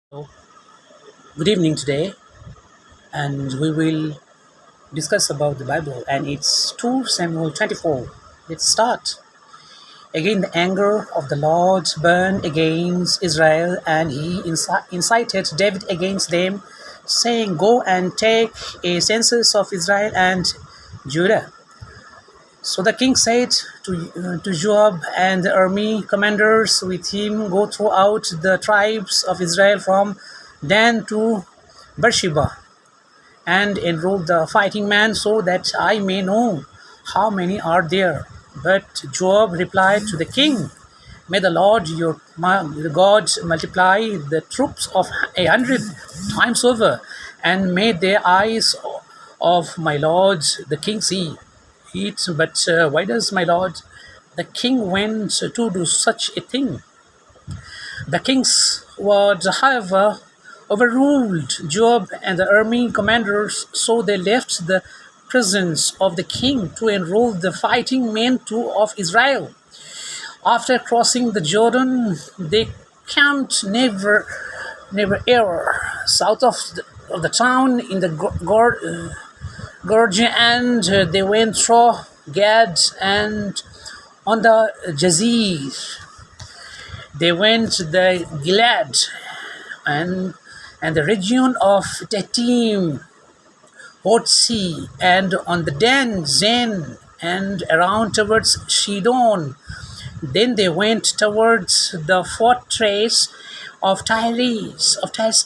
So, good evening today, and we will discuss about the Bible, and it's 2 Samuel 24. Let's start. Again, the anger of the Lord burned against Israel, and he incited David against them, saying, Go and take a census of Israel and Judah. So the king said to Joab and the army commanders with him, Go throughout the tribes of Israel from Dan to Beersheba, and enroll the fighting men so that I may know how many are there. But Joab replied to the king, May the Lord your God multiply the troops of 100 times over, and may the eyes of my lord the king see it. But why does my lord the king went to do such a thing? The king's word, however, overruled Joab and the army commanders, so they left the presence of the king to enroll the fighting men too of Israel. After crossing the Jordan, they camped never ever south of the town in the gorge, and they went through Gad and on the Jazeer. They went to the Gilead and the region of Tettim, Hotzi, and on the Dan, Zen, and around towards Shidon. Then they went towards the fortress of Tyre,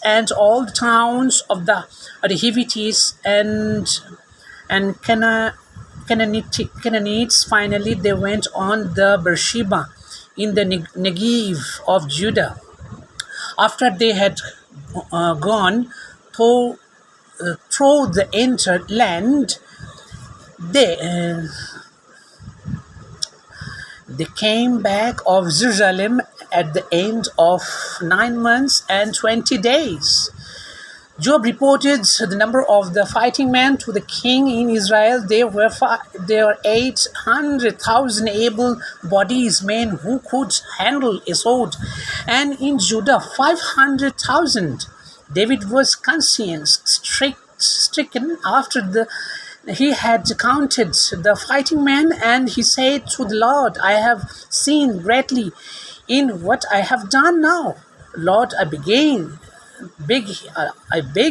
and all the towns of the Hivites and Canaanites. Finally, they went on the Beersheba in the Negev of Judah. After they had gone through the entered land, they came back of Jerusalem at the end of 9 months and 20 days. Joab reported the number of the fighting men to the king in Israel. There were 800,000 able-bodied men who could handle a sword, and in Judah 500,000. David was stricken after he had counted the fighting men, and he said to the Lord, I have sinned greatly in what I have done now. Lord, I beg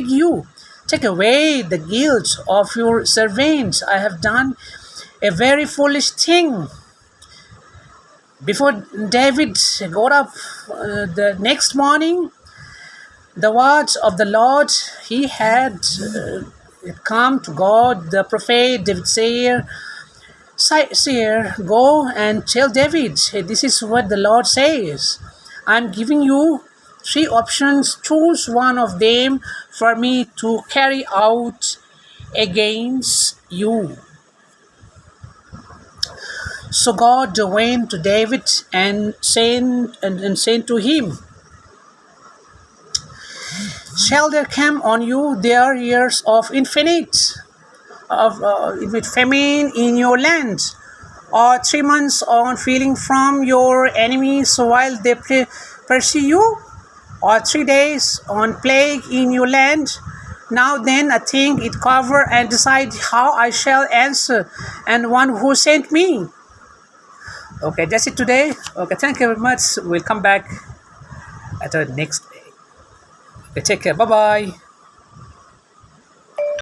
you, take away the guilt of your servant. I have done a very foolish thing. Before David got up the next morning, the words of the Lord, he had come to God. The prophet David said, Go and tell David, this is what the Lord says. I'm giving you 3 options. Choose one of them for me to carry out against you. So God went to David and said to him, Shall there come on you their years of infinite famine in your land, or 3 months on feeling from your enemies while they pursue you, or 3 days on plague in your land? Now then, I think it cover and decide how I shall answer, and one who sent me. Okay, that's it today. Okay, thank you very much. We'll come back at the next day. Okay, take care. Bye-bye.